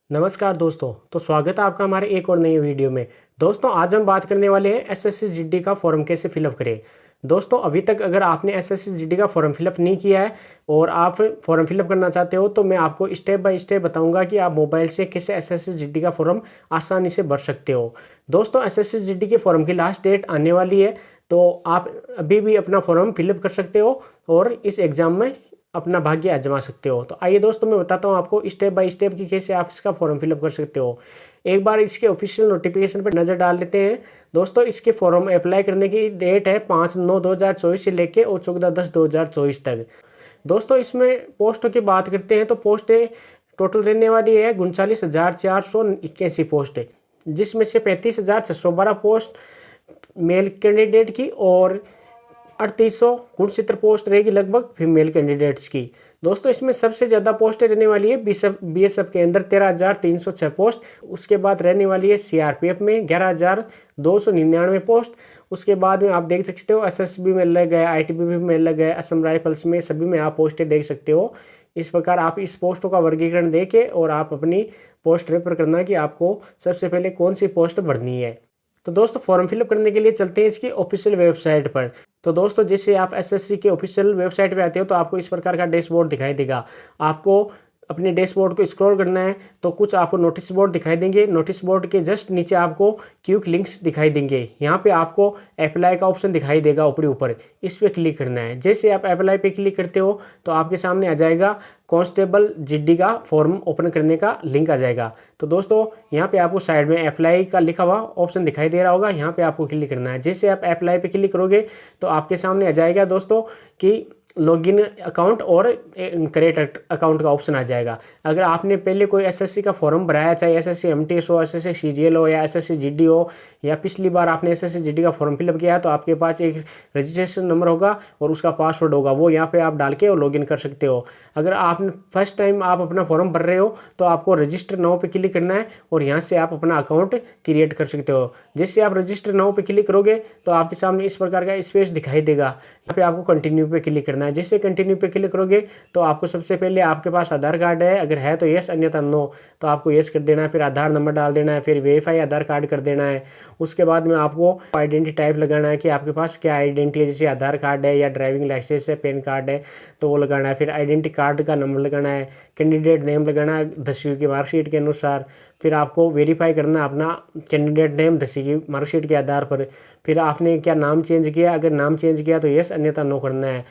नमस्कार दोस्तों। तो स्वागत है आपका हमारे एक और नई वीडियो में। दोस्तों आज हम बात करने वाले हैं एसएससी जीडी का फॉर्म कैसे फिलअप करें। दोस्तों अभी तक अगर आपने एसएससी जीडी का फॉर्म फिलअप नहीं किया है और आप फॉर्म फिलअप करना चाहते हो तो मैं आपको स्टेप बाय स्टेप बताऊंगा कि आप मोबाइल से कैसे एसएससी जीडी का फॉर्म आसानी से भर सकते हो। दोस्तों एसएससी जीडी के फॉर्म की लास्ट डेट आने वाली है, तो आप अभी भी अपना फॉर्म फिलअप कर सकते हो और इस एग्ज़ाम में अपना भाग्य आजमा सकते हो। तो आइए दोस्तों मैं बताता हूँ आपको स्टेप बाय स्टेप कि कैसे आप इसका फॉर्म फिलअप कर सकते हो। एक बार इसके ऑफिशियल नोटिफिकेशन पर नज़र डाल लेते हैं। दोस्तों इसके फॉर्म अप्लाई करने की डेट है 5/9/2024 से लेके और 14/10/2024 तक। दोस्तों इसमें पोस्टों की बात करते हैं तो पोस्टें टोटल रहने वाली है 39,481 पोस्ट है, जिसमें से 35,612 पोस्ट मेल कैंडिडेट की और 3869 पोस्ट रहेगी लगभग फीमेल कैंडिडेट्स की। दोस्तों इसमें सबसे ज़्यादा पोस्टें रहने वाली है बीएसएफ के अंदर 13,306 पोस्ट। उसके बाद रहने वाली है सीआरपीएफ में 11,299 पोस्ट। उसके बाद में आप देख सकते हो एसएसबी में लग गए, आईटीबीपी में लग गए, असम राइफल्स में, सभी में आप पोस्टें देख सकते हो। इस प्रकार आप इस पोस्टों का वर्गीकरण देके और आप अपनी पोस्ट रेफर करना कि आपको सबसे पहले कौन सी पोस्ट भरनी है। तो दोस्तों फॉर्म फिलअप करने के लिए चलते हैं इसकी ऑफिशियल वेबसाइट पर। तो दोस्तों जैसे आप एसएससी के ऑफिशियल वेबसाइट पे आते हो तो आपको इस प्रकार का डैशबोर्ड दिखाई देगा। आपको अपने डैशबोर्ड को स्क्रॉल करना है तो कुछ आपको नोटिस बोर्ड दिखाई देंगे। नोटिस बोर्ड के जस्ट नीचे आपको क्विक लिंक्स दिखाई देंगे। यहाँ पे आपको अप्लाई का ऑप्शन दिखाई देगा ऊपरी ऊपर, इस पर क्लिक करना है। जैसे आप अप्लाई पे क्लिक करते हो तो आपके सामने आ जाएगा कांस्टेबल जीडी का फॉर्म ओपन करने का लिंक आ जाएगा। तो दोस्तों यहाँ पे आपको साइड में अप्लाई का लिखा हुआ ऑप्शन दिखाई दे रहा होगा, यहाँ पे आपको क्लिक करना है। जैसे आप अप्लाई पे क्लिक करोगे तो आपके सामने आ जाएगा दोस्तों कि लॉगिन अकाउंट और क्रिएट अकाउंट का ऑप्शन आ जाएगा। अगर आपने पहले कोई एसएससी का फॉर्म भराया, चाहे एसएससी एमटीएस हो, एसएससी सीजीएल हो या एसएससी जीडी हो, या पिछली बार आपने एसएससी जीडी का फॉर्म फिलअप किया तो आपके पास एक रजिस्ट्रेशन नंबर होगा और उसका पासवर्ड होगा, वो यहाँ पे आप डाल के और लॉगिन कर सकते हो। अगर आपने फर्स्ट टाइम आप अपना फॉर्म भर रहे हो तो आपको रजिस्टर नाउ पे क्लिक करना है और यहाँ से आप अपना अकाउंट क्रिएट कर सकते हो। जैसे आप रजिस्टर नाउ पे क्लिक करोगे तो आपके सामने इस प्रकार का स्पेस दिखाई देगा, यहाँ पे आपको कंटिन्यू पे क्लिक करना है। जैसे कंटिन्यू पे क्लिक करोगे तो आपको सबसे पहले आपके पास आधार कार्ड है, अगर है तो यस, अन्यथा नो, तो आपको यस कर देना है। फिर आधार नंबर डाल देना है, फिर वेरीफाई आधार कार्ड कर देना है। उसके बाद में आपको आइडेंटिटी टाइप लगाना है कि आपके पास क्या आइडेंटिटी है, जैसे आधार कार्ड है या ड्राइविंग लाइसेंस है, पैन कार्ड है, तो वो लगाना है। फिर आइडेंटिटी कार्ड का नंबर लगाना है, कैंडिडेट नेम लगाना है 10वीं की मार्कशीट के अनुसार। फिर आपको वेरीफाई करना है अपना कैंडिडेट नेम 10वीं की मार्कशीट के आधार पर। फिर आपने क्या नाम चेंज किया, अगर नाम चेंज किया तो यस, अन्यथा नो करना है।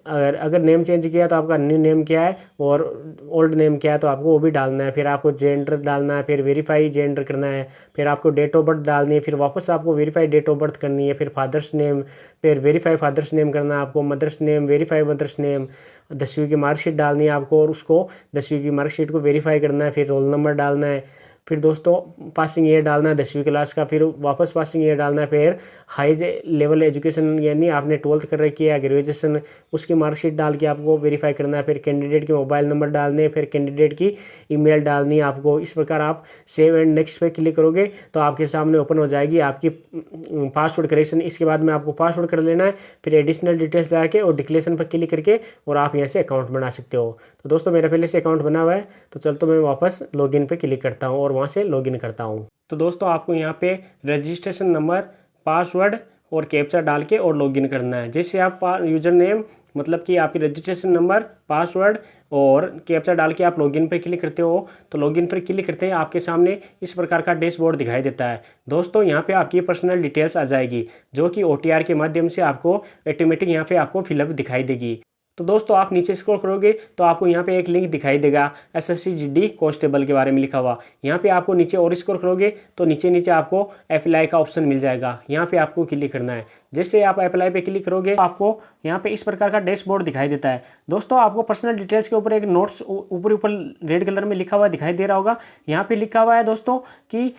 अगर नेम चेंज किया तो आपका न्यू नेम क्या है और ओल्ड नेम क्या है तो आपको वो भी डालना है। फिर आपको जेंडर डालना है, फिर वेरीफाई जेंडर करना है। फिर आपको डेट ऑफ बर्थ डालनी है, फिर वापस आपको वेरीफाई डेट ऑफ बर्थ करनी है। फिर फादर्स नेम, फिर वेरीफाई फादर्स नेम करना है आपको, mother's name, verify mother's name, 10वीं की मार्कशीट डालनी है आपको और उसको 10वीं की मार्कशीट को वेरीफाई करना है। फिर रोल नंबर डालना है। फिर दोस्तों पासिंग ईयर डालना है 10वीं क्लास का, फिर वापस पासिंग ईयर डालना है। फिर हाई लेवल एजुकेशन यानी आपने 12th कर रखी है या ग्रेजुएशन, उसकी मार्कशीट डाल के आपको वेरीफाई करना है। फिर कैंडिडेट के मोबाइल नंबर डालने हैं, फिर कैंडिडेट की ईमेल डालनी है आपको। इस प्रकार आप सेव एंड नेक्स्ट पे क्लिक करोगे तो आपके सामने ओपन हो जाएगी आपकी पासवर्ड करेक्शन। इसके बाद में आपको पासवर्ड कर लेना है, फिर एडिशनल डिटेल्स जाके और डिक्लेरेशन पर क्लिक करके और आप यहाँ से अकाउंट बना सकते हो। तो दोस्तों मेरा पहले से अकाउंट बना हुआ है, तो चल तो मैं वापस लॉगिन पे क्लिक करता हूँ और वहाँ से लॉगिन करता हूँ। तो दोस्तों आपको यहाँ पे रजिस्ट्रेशन नंबर, पासवर्ड और कैप्चा डाल के और लॉगिन करना है। जैसे आप यूजर नेम मतलब कि आपकी रजिस्ट्रेशन नंबर, पासवर्ड और कैप्चा डाल के आप लॉगिन पर क्लिक करते हो तो लॉगिन पर क्लिक करते हैं आपके सामने इस प्रकार का डैशबोर्ड दिखाई देता है। दोस्तों यहाँ पे आपकी पर्सनल डिटेल्स आ जाएगी जो कि OTR के माध्यम से आपको ऑटोमेटिक यहाँ पे आपको फिलअप दिखाई देगी। तो दोस्तों आप नीचे स्क्रॉल करोगे तो आपको यहाँ पे एक लिंक दिखाई देगा एसएससी जीडी कांस्टेबल के बारे में लिखा हुआ। यहाँ पे आपको नीचे और स्क्रॉल करोगे तो नीचे नीचे आपको अप्लाई का ऑप्शन मिल जाएगा, यहाँ पे आपको क्लिक करना है। जैसे आप अप्लाई पे क्लिक करोगे तो आपको यहाँ पे इस प्रकार का डैशबोर्ड दिखाई देता है। दोस्तों आपको पर्सनल डिटेल्स के ऊपर एक नोट्स ऊपर ऊपर रेड कलर में लिखा हुआ दिखाई दे रहा होगा। यहाँ पे लिखा हुआ है दोस्तों कि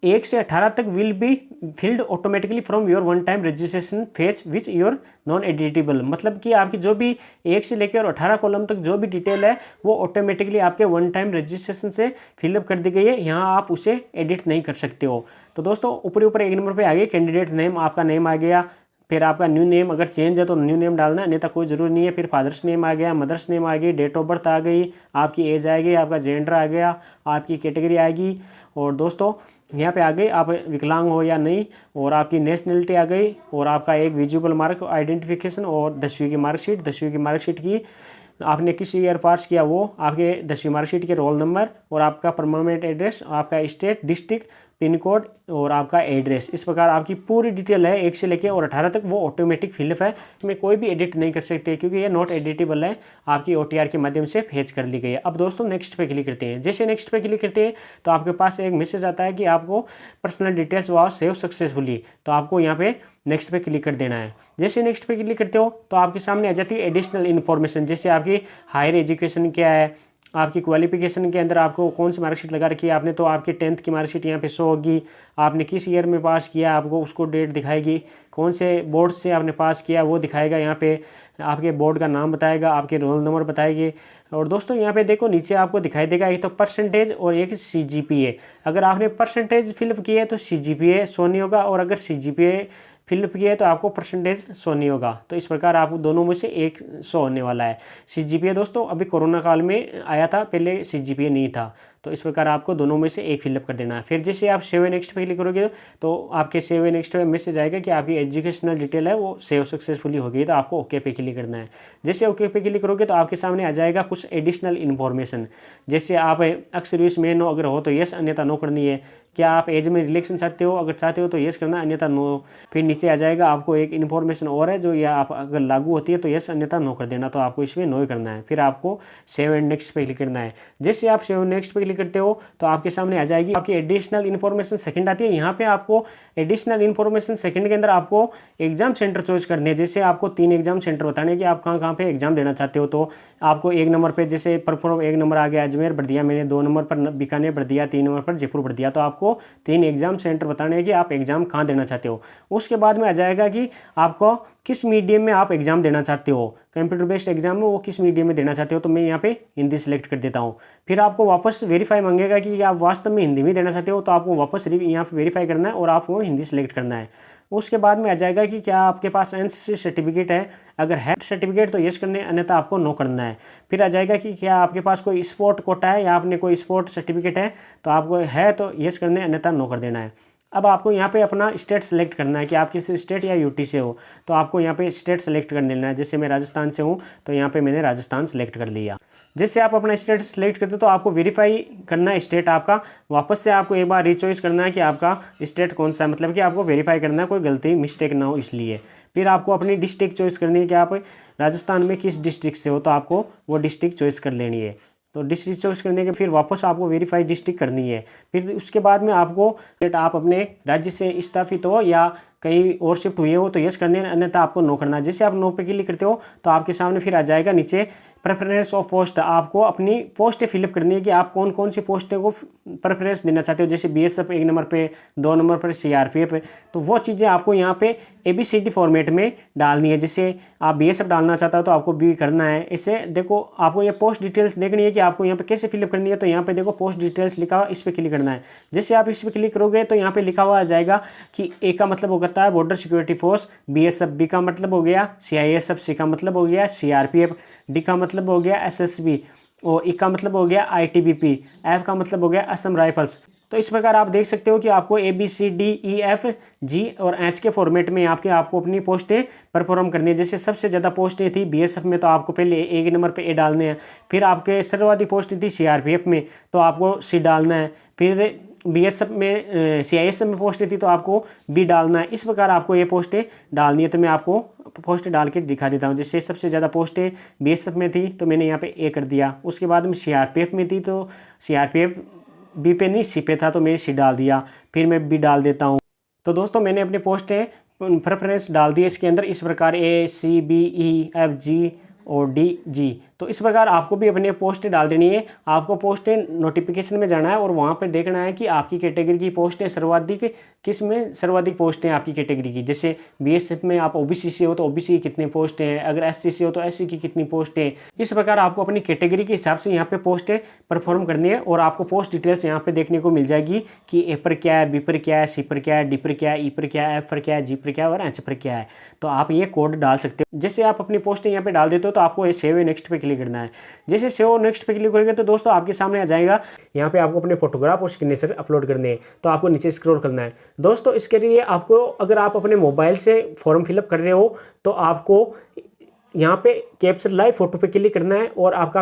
1 से 18 तक will be filled automatically from your one time registration phase which your non editable, मतलब कि आपकी जो भी 1 से लेकर 18 कॉलम तक जो भी डिटेल है वो ऑटोमेटिकली आपके वन टाइम रजिस्ट्रेशन से फिलअप कर दी गई है, यहाँ आप उसे एडिट नहीं कर सकते हो। तो दोस्तों ऊपर ऊपर एक नंबर पे आ गई कैंडिडेट नेम, आपका नेम आ गया, फिर आपका न्यू नेम अगर चेंज है तो न्यू नेम डालना है, अन्यथा कोई ज़रूरी नहीं है। फिर फादर्स नेम आ गया, मदर्स नेम आ गई, डेट ऑफ बर्थ आ गई, आपकी एज आ गई, आपका जेंडर आ गया, आपकी कैटेगरी आएगी। और दोस्तों यहाँ पे आ गई आप विकलांग हो या नहीं, और आपकी नेशनलिटी आ गई, और आपका एक विजुअल मार्क आइडेंटिफिकेशन, और 10वीं की मार्कशीट, 10वीं की मार्कशीट की आपने किस ईयर पास किया वो, आपके 10वीं मार्कशीट के रोल नंबर, और आपका परमानेंट एड्रेस, आपका स्टेट, डिस्ट्रिक्ट, पिन कोड और आपका एड्रेस। इस प्रकार आपकी पूरी डिटेल है 1 से लेकर और 18 तक, वो ऑटोमेटिक फिलअप है, इसमें कोई भी एडिट नहीं कर सकते क्योंकि ये नॉट एडिटेबल है, आपकी OTR के माध्यम से फेच कर ली गई है। अब दोस्तों नेक्स्ट पे क्लिक करते हैं। जैसे नेक्स्ट पे क्लिक करते हैं तो आपके पास एक मैसेज आता है कि आपको personal details was save successfully, तो आपको यहाँ पे नेक्स्ट पे क्लिक कर देना है। जैसे नेक्स्ट पे क्लिक करते हो तो आपके सामने आ जाती है एडिशनल इन्फॉर्मेशन, जैसे आपकी हायर एजुकेशन क्या है, आपकी क्वालिफिकेशन के अंदर आपको कौन सी मार्कशीट लगा रखी है आपने, तो आपकी 10th की मार्कशीट यहाँ पे शो होगी, आपने किस ईयर में पास किया आपको उसको डेट दिखाएगी, कौन से बोर्ड से आपने पास किया वो दिखाएगा, यहाँ पे आपके बोर्ड का नाम बताएगा, आपके रोल नंबर बताएगी। और दोस्तों यहाँ पे देखो नीचे आपको दिखाई देगा एक तो परसेंटेज और एक CGPA। अगर आपने परसेंटेज फिलअप किया है तो CGPA शो नहीं होगा, और अगर CGPA फिलअप किया है तो आपको परसेंटेज शो नहीं होगा। तो इस प्रकार आपको दोनों में से एक शो होने वाला है। CGPA दोस्तों अभी कोरोना काल में आया था, पहले CGPA नहीं था, तो इस प्रकार आपको दोनों में से एक फिलअप कर देना है। फिर जैसे आप सेव नेक्स्ट पे क्लिक करोगे तो आपके सेव नेक्स्ट में मैसेज आएगा कि आपकी एजुकेशनल डिटेल है वो सेव सक्सेसफुली हो गई, तो आपको ओके पे क्लिक करना है। जैसे ओके पे क्लिक करोगे तो आपके सामने आ जाएगा कुछ एडिशनल इन्फॉर्मेशन, जैसे आप एक्स सर्विस मैन हो अगर हो तो यस, अन्यथा नो करनी है। क्या आप एज में रिलेक्शन चाहते हो, अगर चाहते हो तो यस करना, अन्यथा नो। फिर नीचे आ जाएगा आपको एक इन्फॉर्मेशन और है जो या आप अगर लागू होती है तो यस, अन्यथा नो कर देना, तो आपको इसमें नो ही करना है। फिर आपको सेव एंड नेक्स्ट पे क्लिक करना है। जैसे आप सेव नेक्स्ट पे क्लिक करते हो तो आपके सामने आ जाएगी आपकी एडिशनल इन्फॉर्मेशन सेकंड आती है। यहाँ पे आपको एडिशनल इन्फॉर्मेशन सेकंड के अंदर आपको एग्जाम सेंटर चॉइस करने हैं। जैसे आपको 3 एग्जाम सेंटर बताने हैं कि आप कहाँ कहाँ पे एग्जाम देना चाहते हो, तो आपको 1 नंबर पे जैसे परफॉर्म 1 नंबर आ गया अजमेर भर दिया मैंने, 2 नंबर पर बीकानेर भर दिया, 3 नंबर पर जयपुर भर दिया, तो आपको 3 एग्जाम सेंटर बताने हैं कि आप एग्जाम कहाँ देना चाहते हो। उसके बाद में आ जाएगा कि आपको किस मीडियम में आप एग्जाम देना चाहते हो, कंप्यूटर बेस्ड एग्जाम में वो किस मीडियम में देना चाहते हो, तो मैं यहाँ पे हिंदी सेलेक्ट कर देता हूँ। फिर आपको वापस वेरीफाई मांगेगा कि आप वास्तव में हिंदी में देना चाहते हो, तो आपको वापस यहाँ पे वेरीफाई करना है और आपको हिंदी सेलेक्ट करना है। उसके बाद में आ जाएगा कि क्या आपके पास NCC सर्टिफिकेट है, अगर है सर्टिफिकेट तो यस करने, अन्यथा आपको नो करना है। फिर आ जाएगा कि क्या आपके पास कोई स्पोर्ट कोटा है या आपने कोई स्पोर्ट सर्टिफिकेट है, तो आपको है तो यस करने, अन्यथा नो कर देना है। अब आपको यहाँ पे अपना स्टेट सेलेक्ट करना है कि आप किस स्टेट या UT से हो, तो आपको यहाँ पे स्टेट सेलेक्ट कर लेना है। जैसे मैं राजस्थान से हूँ तो यहाँ पे मैंने राजस्थान सेलेक्ट कर लिया। जैसे आप अपना स्टेट सेलेक्ट करते हो तो आपको वेरीफाई करना है स्टेट आपका, वापस से आपको एक बार रीचॉइस करना है कि आपका स्टेट कौन सा है, मतलब कि आपको वेरीफाई करना है कोई गलती मिस्टेक ना हो इसलिए। फिर आपको अपनी डिस्ट्रिक्ट चॉइस करनी है कि आप राजस्थान में किस डिस्ट्रिक्ट से हो, तो आपको वो डिस्ट्रिक्ट चॉइस कर लेनी है। तो डिस्ट्रिक्ट चॉइस करने के फिर वापस आपको वेरीफाई डिस्ट्रिक्ट करनी है। फिर उसके बाद में आपको आप अपने राज्य से इस्तीफित हो या कहीं और शिफ्ट हुए हो तो यस करने, अन्यथा आपको नो करना है। जैसे आप नो पे क्लिक करते हो तो आपके सामने फिर आ जाएगा नीचे प्रेफरेंस ऑफ पोस्ट, आपको अपनी पोस्ट फिलअप करनी है कि आप कौन कौन सी पोस्टें को प्रेफरेंस देना चाहते हो। जैसे BSF 1 नंबर पे, 2 नंबर पर CRPF, तो वो चीज़ें आपको यहाँ पे ABCD फॉर्मेट में डालनी है। जैसे आप BSF डालना चाहता हो तो आपको B करना है। इससे देखो आपको ये पोस्ट डिटेल्स देखनी है कि आपको यहाँ पे कैसे फिलअप करनी है, तो यहाँ पे देखो पोस्ट डिटेल्स लिखा हुआ, इस पर क्लिक करना है। जैसे आप इस पर क्लिक करोगे तो यहाँ पे लिखा हुआ आ जाएगा कि A का मतलब होता है border security force, BSF, B का मतलब हो गया CISF, C का मतलब हो गया CRPF, D का मतलब हो गया SSB, और E का मतलब हो गया ITBP, F का मतलब हो गया असम राइफल्स। तो इस प्रकार आप देख सकते हो कि आपको ABCDEFG और H के फॉर्मेट में आपको अपनी पोस्टें परफॉर्म करनी है। जैसे सबसे ज़्यादा पोस्टें थी BSF में तो आपको पहले 1 नंबर पे A डालने हैं, फिर आपके सर्वाधिक पोस्टें थी CRPF में तो आपको C डालना है, फिर BSF में CISF में पोस्टें थी तो आपको B डालना है। इस प्रकार आपको ये पोस्टें डालनी है। तो मैं आपको पोस्ट डाल के दिखा देता हूँ। जैसे सबसे ज़्यादा पोस्टें BSF में थी तो मैंने यहाँ पे A कर दिया। उसके बाद में CRPF में थी तो CRPF B पे नहीं C पे था तो मैंने C डाल दिया। फिर मैं B डाल देता हूँ। तो दोस्तों मैंने अपने पोस्टें प्रेफरेंस डाल दिए इसके अंदर इस प्रकार A, C, B, E, F, G और D, G। तो तो इस प्रकार आपको भी अपनी पोस्टें डाल देनी है। आपको पोस्टें नोटिफिकेशन में जाना है और वहाँ पर देखना है कि आपकी कैटेगरी की पोस्टें सर्वाधिक किस में सर्वाधिक पोस्टें आपकी कैटेगरी की। जैसे बीएसएफ में आप ओबीसी से हो तो ओबीसी की कितनी पोस्टें हैं, अगर एससी से हो तो एससी की कितनी पोस्टें। इस प्रकार आपको अपनी कैटेगरी के हिसाब से यहाँ पे पोस्टें परफॉर्म करनी है और आपको पोस्ट डिटेल्स यहाँ पे देखने को मिल जाएगी कि ए पर क्या है, बी पर क्या है, सी पर क्या है, डी पर क्या है, ई पर क्या है, एफ पर क्या है, जी पर क्या है और एच पर क्या है। तो आप ये कोड डाल सकते हो। जैसे आप अपनी पोस्टें यहाँ पे डाल देते हो तो आपको सेव नेक्स्ट पे क्लिक करना है। जैसे सेव नेक्स्ट पे क्लिक करेंगे तो दोस्तों आपके सामने आ जाएगा, यहाँ पे आपको अपने फोटोग्राफ और सिग्नेचर अपलोड करने हैं। तो आपको नीचे स्क्रॉल करना है। दोस्तों इसके लिए आपको, अगर आप अपने मोबाइल से फॉर्म फिलअप कर रहे हो तो आपको यहाँ पे कैप्चर लाइव फोटो पे क्लिक करना है और आपका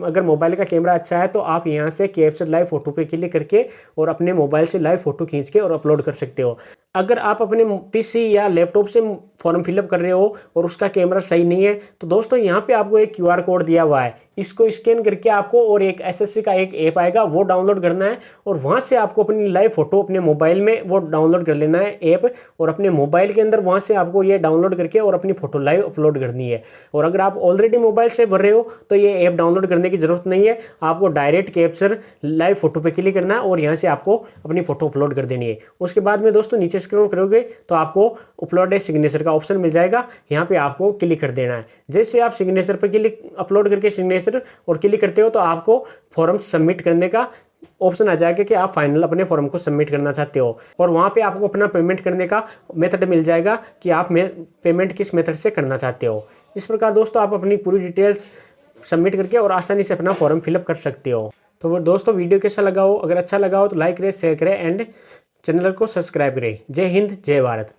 अगर मोबाइल का कैमरा अच्छा है तो आप यहाँ से कैप्चर लाइव फोटो पे क्लिक करके और अपने मोबाइल से लाइव फोटो खींच के और अपलोड कर सकते हो। अगर आप अपने पीसी या लैपटॉप से फॉर्म फिलअप कर रहे हो और उसका कैमरा सही नहीं है तो दोस्तों यहाँ पे आपको एक क्यूआर कोड दिया हुआ है, इसको स्कैन करके आपको और एक एसएससी का एक ऐप आएगा वो डाउनलोड करना है और वहाँ से आपको अपनी लाइव फोटो अपने मोबाइल में वो डाउनलोड कर लेना है ऐप, और अपने मोबाइल के अंदर वहाँ से आपको ये डाउनलोड करके और अपनी फोटो लाइव अपलोड करनी है। और अगर आप ऑलरेडी मोबाइल से भर रहे हो तो ये ऐप डाउनलोड करने की जरूरत नहीं है, आपको डायरेक्ट कैप्चर लाइव फोटो पे क्लिक करना है और यहाँ से आपको अपनी फोटो अपलोड कर देनी है। उसके बाद में दोस्तों नीचे स्क्रॉल करोगे तो आपको अपलोड ए सिग्नेचर का ऑप्शन मिल जाएगा, यहाँ पे आपको क्लिक कर देना है। जैसे आप सिग्नेचर पर क्लिक अपलोड करके सिग्नेचर और क्लिक करते हो तो आपको फॉर्म सबमिट करने का ऑप्शन आ जाएगा कि आप फाइनल अपने फॉर्म को सबमिट करना चाहते हो और वहाँ पे आपको अपना पेमेंट करने का मेथड मिल जाएगा कि आप पेमेंट किस मेथड से करना चाहते हो। इस प्रकार दोस्तों आप अपनी पूरी डिटेल्स सबमिट करके और आसानी से अपना फॉर्म फिलअप कर सकते हो। तो दोस्तों वीडियो कैसा लगा हो, अगर अच्छा लगा हो तो लाइक करें, शेयर करें एंड चैनल को सब्सक्राइब करें। जय हिंद, जय भारत।